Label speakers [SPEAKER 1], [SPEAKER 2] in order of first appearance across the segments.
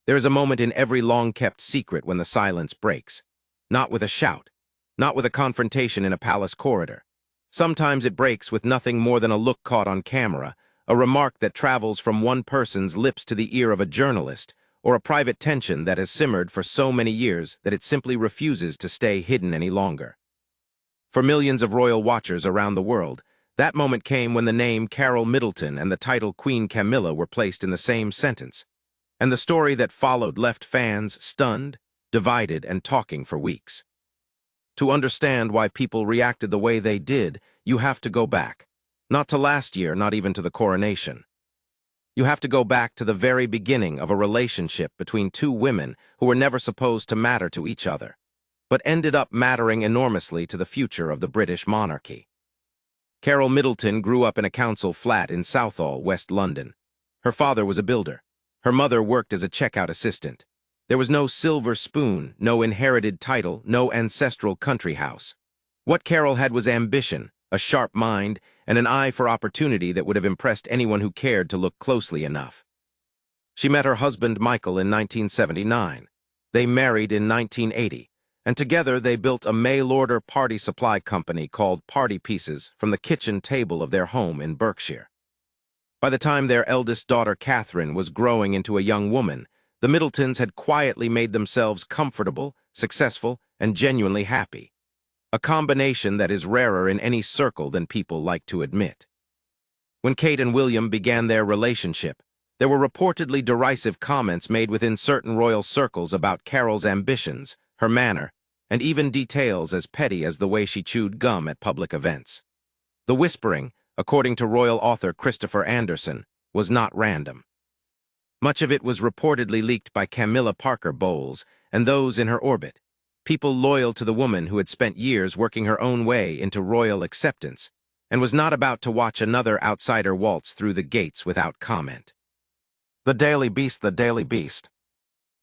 [SPEAKER 1] There is a moment in every long-kept secret when the silence breaks. Not with a shout, not with a confrontation in a palace corridor. Sometimes it breaks with nothing more than a look caught on camera, a remark that travels from one person's lips to the ear of a journalist, or a private tension that has simmered for so many years that it simply refuses to stay hidden any longer. For millions of royal watchers around the world, that moment came when the name Carole Middleton and the title Queen Camilla were placed in the same sentence, and the story that followed left fans stunned, divided, and talking for weeks. To understand why people reacted the way they did, you have to go back. Not to last year, not even to the coronation. You have to go back to the very beginning of a relationship between two women who were never supposed to matter to each other, but ended up mattering enormously to the future of the British monarchy. Carole Middleton grew up in a council flat in Southall, West London. Her father was a builder. Her mother worked as a checkout assistant. There was no silver spoon, no inherited title, no ancestral country house. What Carole had was ambition, a sharp mind, and an eye for opportunity that would have impressed anyone who cared to look closely enough. She met her husband Michael in 1979. They married in 1980, and together they built a mail-order party supply company called Party Pieces from the kitchen table of their home in Berkshire. By the time their eldest daughter Catherine was growing into a young woman, the Middletons had quietly made themselves comfortable, successful, and genuinely happy. A combination that is rarer in any circle than people like to admit. When Kate and William began their relationship, there were reportedly derisive comments made within certain royal circles about Carole's ambitions, her manner, and even details as petty as the way she chewed gum at public events. The whispering, according to royal author Christopher Anderson, was not random. Much of it was reportedly leaked by Camilla Parker Bowles and those in her orbit, people loyal to the woman who had spent years working her own way into royal acceptance and was not about to watch another outsider waltz through the gates without comment. The Daily Beast, the Daily Beast.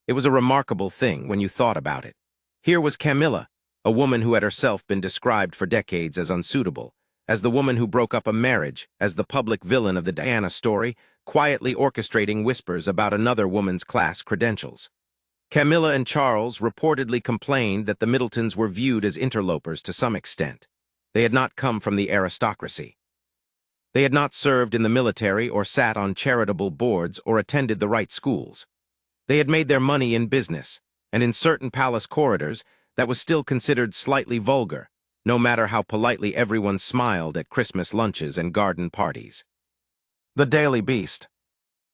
[SPEAKER 1] It was a remarkable thing when you thought about it. Here was Camilla, a woman who had herself been described for decades as unsuitable, as the woman who broke up a marriage, as the public villain of the Diana story, quietly orchestrating whispers about another woman's class credentials. Camilla and Charles reportedly complained that the Middletons were viewed as interlopers to some extent. They had not come from the aristocracy. They had not served in the military or sat on charitable boards or attended the right schools. They had made their money in business, and in certain palace corridors, that was still considered slightly vulgar, no matter how politely everyone smiled at Christmas lunches and garden parties. The Daily Beast.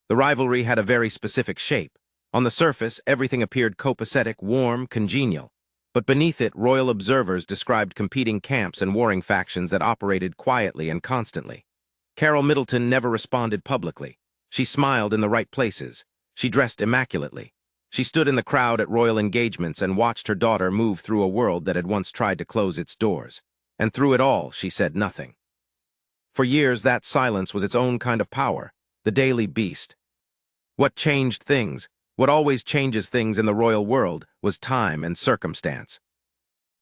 [SPEAKER 1] The rivalry had a very specific shape. On the surface, everything appeared copacetic, warm, congenial. But beneath it, royal observers described competing camps and warring factions that operated quietly and constantly. Carole Middleton never responded publicly. She smiled in the right places. She dressed immaculately. She stood in the crowd at royal engagements and watched her daughter move through a world that had once tried to close its doors. And through it all, she said nothing. For years, that silence was its own kind of power, the Daily Beast. What changed things, what always changes things in the royal world, was time and circumstance.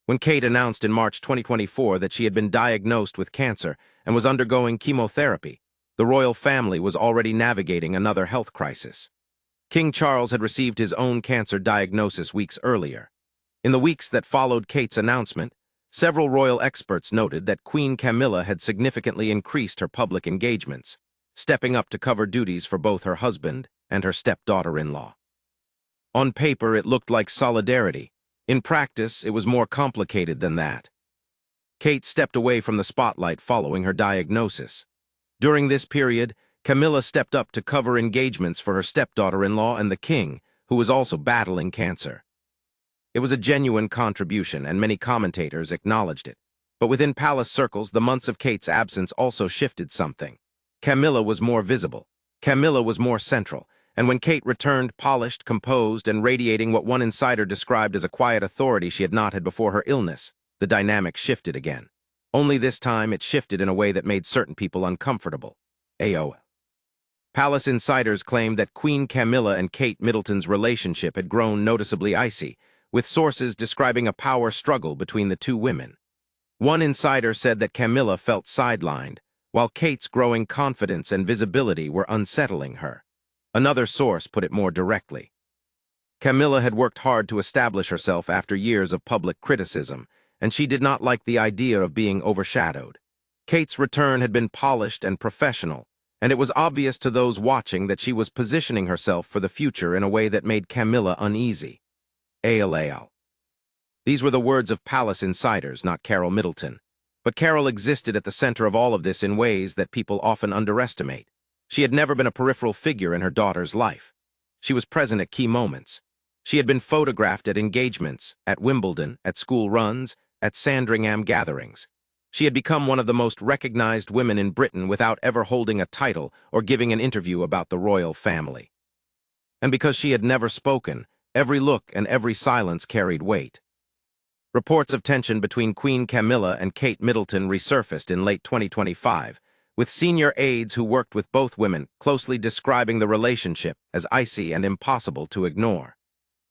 [SPEAKER 1] When Kate announced in March 2024 that she had been diagnosed with cancer and was undergoing chemotherapy, the royal family was already navigating another health crisis. King Charles had received his own cancer diagnosis weeks earlier. In the weeks that followed Kate's announcement, several royal experts noted that Queen Camilla had significantly increased her public engagements, stepping up to cover duties for both her husband and her stepdaughter-in-law. On paper, it looked like solidarity. In practice, it was more complicated than that. Kate stepped away from the spotlight following her diagnosis. During this period, Camilla stepped up to cover engagements for her stepdaughter-in-law and the king, who was also battling cancer. It was a genuine contribution, and many commentators acknowledged it. But within palace circles, the months of Kate's absence also shifted something. Camilla was more visible. Camilla was more central. And when Kate returned, polished, composed, and radiating what one insider described as a quiet authority she had not had before her illness, the dynamic shifted again. Only this time, it shifted in a way that made certain people uncomfortable. AOL. Palace insiders claimed that Queen Camilla and Kate Middleton's relationship had grown noticeably icy, with sources describing a power struggle between the two women. One insider said that Camilla felt sidelined, while Kate's growing confidence and visibility were unsettling her. Another source put it more directly. Camilla had worked hard to establish herself after years of public criticism, and she did not like the idea of being overshadowed. Kate's return had been polished and professional, and it was obvious to those watching that she was positioning herself for the future in a way that made Camilla uneasy. ALAL. These were the words of palace insiders, not Carole Middleton. But Carole existed at the center of all of this in ways that people often underestimate. She had never been a peripheral figure in her daughter's life. She was present at key moments. She had been photographed at engagements, at Wimbledon, at school runs, at Sandringham gatherings. She had become one of the most recognized women in Britain without ever holding a title or giving an interview about the royal family. And because she had never spoken, every look and every silence carried weight. Reports of tension between Queen Camilla and Kate Middleton resurfaced in late 2025, with senior aides who worked with both women closely describing the relationship as icy and impossible to ignore.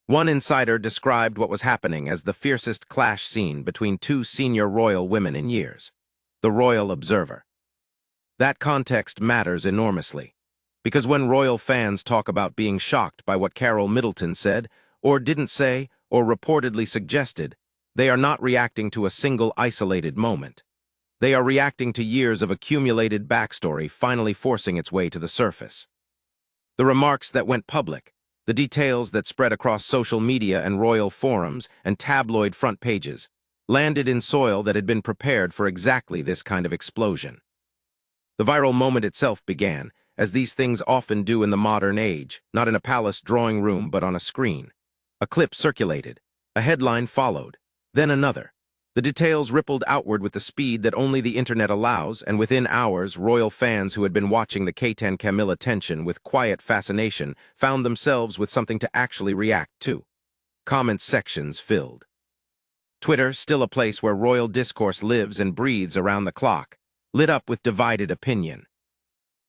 [SPEAKER 1] One insider described what was happening as the fiercest clash scene between two senior royal women in years. The Royal Observer. That context matters enormously, because when royal fans talk about being shocked by what Carole Middleton said, or didn't say, or reportedly suggested, they are not reacting to a single isolated moment. They are reacting to years of accumulated backstory finally forcing its way to the surface. The remarks that went public, the details that spread across social media and royal forums and tabloid front pages, landed in soil that had been prepared for exactly this kind of explosion. The viral moment itself began, as these things often do in the modern age, not in a palace drawing room but on a screen. A clip circulated. A headline followed. Then another. The details rippled outward with the speed that only the internet allows, and within hours, royal fans who had been watching the Kate and Camilla tension with quiet fascination found themselves with something to actually react to. Comment sections filled. Twitter, still a place where royal discourse lives and breathes around the clock, lit up with divided opinion.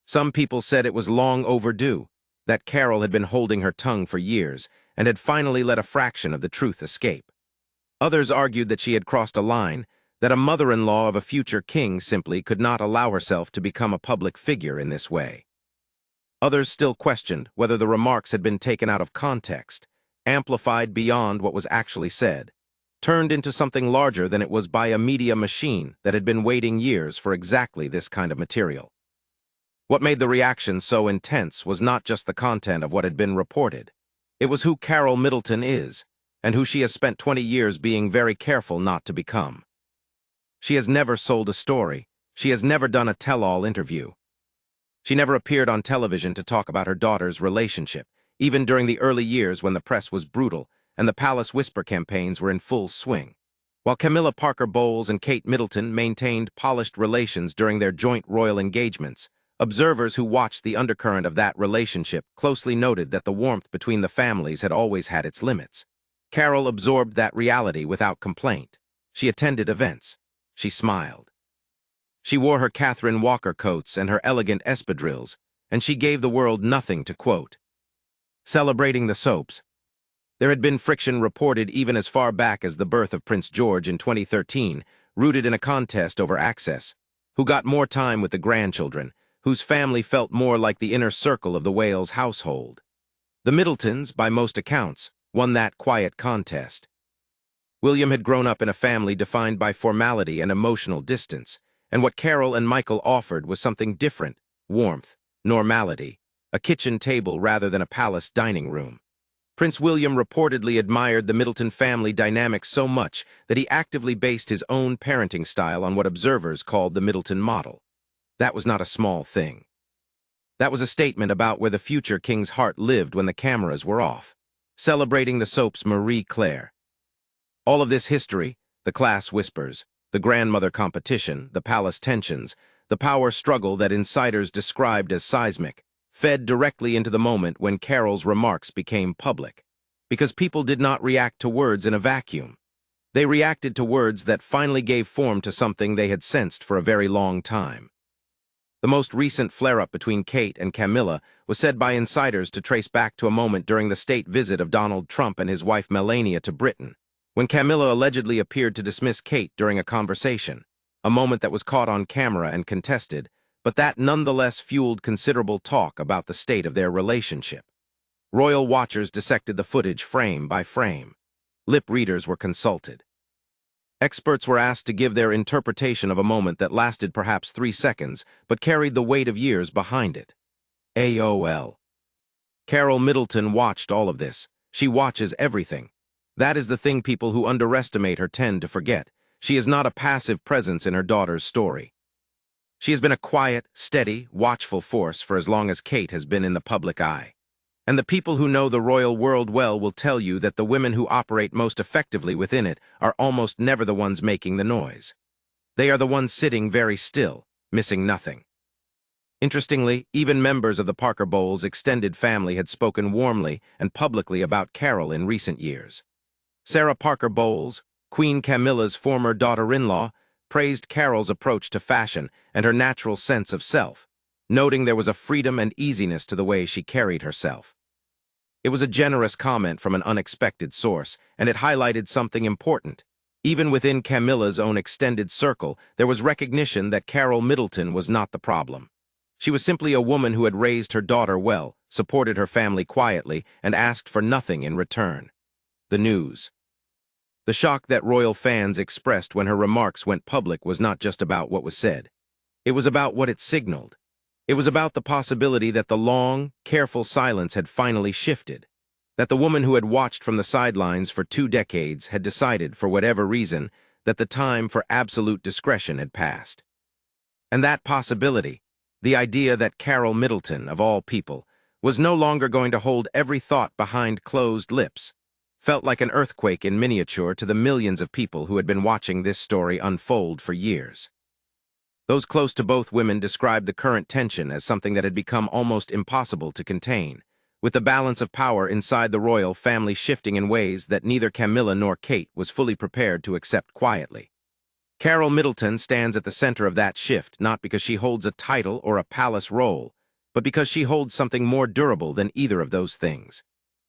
[SPEAKER 1] Some people said it was long overdue, that Carole had been holding her tongue for years and had finally let a fraction of the truth escape. Others argued that she had crossed a line, that a mother-in-law of a future king simply could not allow herself to become a public figure in this way. Others still questioned whether the remarks had been taken out of context, amplified beyond what was actually said, turned into something larger than it was by a media machine that had been waiting years for exactly this kind of material. What made the reaction so intense was not just the content of what had been reported. It was who Carole Middleton is, and who she has spent 20 years being very careful not to become. She has never sold a story. She has never done a tell-all interview. She never appeared on television to talk about her daughter's relationship, even during the early years when the press was brutal and the Palace Whisper campaigns were in full swing. While Camilla Parker Bowles and Kate Middleton maintained polished relations during their joint royal engagements, observers who watched the undercurrent of that relationship closely noted that the warmth between the families had always had its limits. Carole absorbed that reality without complaint. She attended events. She smiled. She wore her Catherine Walker coats and her elegant espadrilles, and she gave the world nothing to quote. Celebrating the soaps. There had been friction reported even as far back as the birth of Prince George in 2013, rooted in a contest over access. Who got more time with the grandchildren, whose family felt more like the inner circle of the Wales household. The Middletons, by most accounts, won that quiet contest. William had grown up in a family defined by formality and emotional distance, and what Carole and Michael offered was something different: warmth, normality, a kitchen table rather than a palace dining room. Prince William reportedly admired the Middleton family dynamic so much that he actively based his own parenting style on what observers called the Middleton model. That was not a small thing. That was a statement about where the future king's heart lived when the cameras were off. Celebrating the soap's Marie Claire. All of this history, the class whispers, the grandmother competition, the palace tensions, the power struggle that insiders described as seismic, fed directly into the moment when Carole's remarks became public. Because people did not react to words in a vacuum. They reacted to words that finally gave form to something they had sensed for a very long time. The most recent flare-up between Kate and Camilla was said by insiders to trace back to a moment during the state visit of Donald Trump and his wife Melania to Britain, when Camilla allegedly appeared to dismiss Kate during a conversation, a moment that was caught on camera and contested, but that nonetheless fueled considerable talk about the state of their relationship. Royal watchers dissected the footage frame by frame. Lip readers were consulted. Experts were asked to give their interpretation of a moment that lasted perhaps 3 seconds, but carried the weight of years behind it. AOL. Carole Middleton watched all of this. She watches everything. That is the thing people who underestimate her tend to forget. She is not a passive presence in her daughter's story. She has been a quiet, steady, watchful force for as long as Kate has been in the public eye. And the people who know the royal world well will tell you that the women who operate most effectively within it are almost never the ones making the noise. They are the ones sitting very still, missing nothing. Interestingly, even members of the Parker Bowles extended family had spoken warmly and publicly about Carole in recent years. Sarah Parker Bowles, Queen Camilla's former daughter-in-law, praised Carole's approach to fashion and her natural sense of self, noting there was a freedom and easiness to the way she carried herself. It was a generous comment from an unexpected source, and it highlighted something important. Even within Camilla's own extended circle, there was recognition that Carole Middleton was not the problem. She was simply a woman who had raised her daughter well, supported her family quietly, and asked for nothing in return. The news. The shock that royal fans expressed when her remarks went public was not just about what was said. It was about what it signaled. It was about the possibility that the long, careful silence had finally shifted, that the woman who had watched from the sidelines for 2 decades had decided, for whatever reason, that the time for absolute discretion had passed. And that possibility, the idea that Carole Middleton, of all people, was no longer going to hold every thought behind closed lips, felt like an earthquake in miniature to the millions of people who had been watching this story unfold for years. Those close to both women described the current tension as something that had become almost impossible to contain, with the balance of power inside the royal family shifting in ways that neither Camilla nor Kate was fully prepared to accept quietly. Carole Middleton stands at the center of that shift not because she holds a title or a palace role, but because she holds something more durable than either of those things.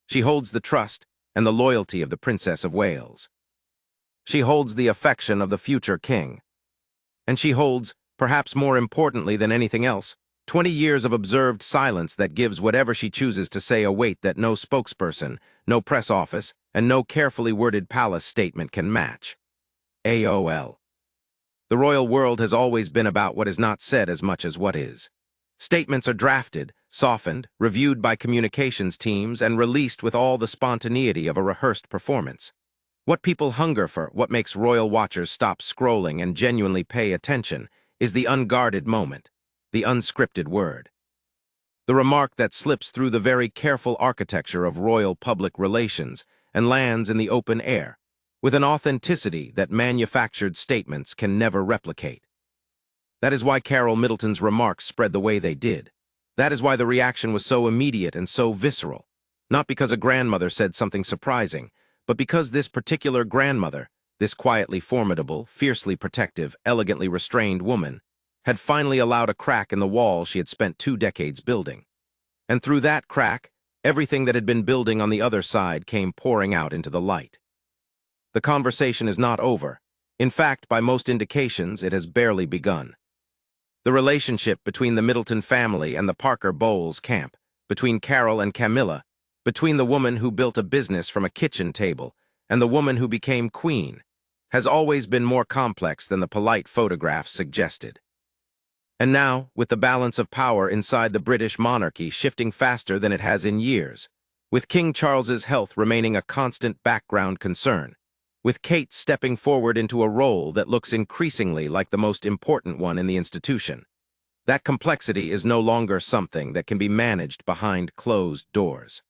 [SPEAKER 1] She holds the trust and the loyalty of the Princess of Wales. She holds the affection of the future king. And she holds, perhaps more importantly than anything else, 20 years of observed silence that gives whatever she chooses to say a weight that no spokesperson, no press office, and no carefully worded palace statement can match. AOL. The royal world has always been about what is not said as much as what is. Statements are drafted, softened, reviewed by communications teams, and released with all the spontaneity of a rehearsed performance. What people hunger for, what makes royal watchers stop scrolling and genuinely pay attention, is the unguarded moment, the unscripted word. The remark that slips through the very careful architecture of royal public relations and lands in the open air, with an authenticity that manufactured statements can never replicate. That is why Carole Middleton's remarks spread the way they did. That is why the reaction was so immediate and so visceral. Not because a grandmother said something surprising, but because this particular grandmother, this quietly formidable, fiercely protective, elegantly restrained woman, had finally allowed a crack in the wall she had spent 2 decades building. And through that crack, everything that had been building on the other side came pouring out into the light. The conversation is not over. In fact, by most indications, it has barely begun. The relationship between the Middleton family and the Parker Bowles camp, between Carole and Camilla, between the woman who built a business from a kitchen table and the woman who became queen, has always been more complex than the polite photographs suggested. And now, with the balance of power inside the British monarchy shifting faster than it has in years, with King Charles's health remaining a constant background concern, with Kate stepping forward into a role that looks increasingly like the most important one in the institution, that complexity is no longer something that can be managed behind closed doors.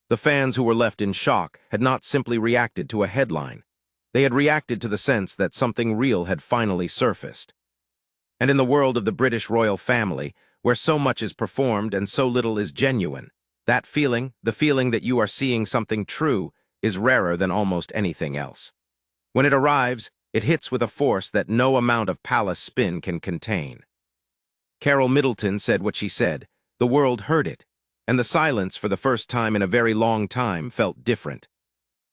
[SPEAKER 1] The fans who were left in shock had not simply reacted to a headline. They had reacted to the sense that something real had finally surfaced. And in the world of the British royal family, where so much is performed and so little is genuine, that feeling, the feeling that you are seeing something true, is rarer than almost anything else. When it arrives, it hits with a force that no amount of palace spin can contain. Carole Middleton said what she said. The world heard it, and the silence, for the first time in a very long time, felt different.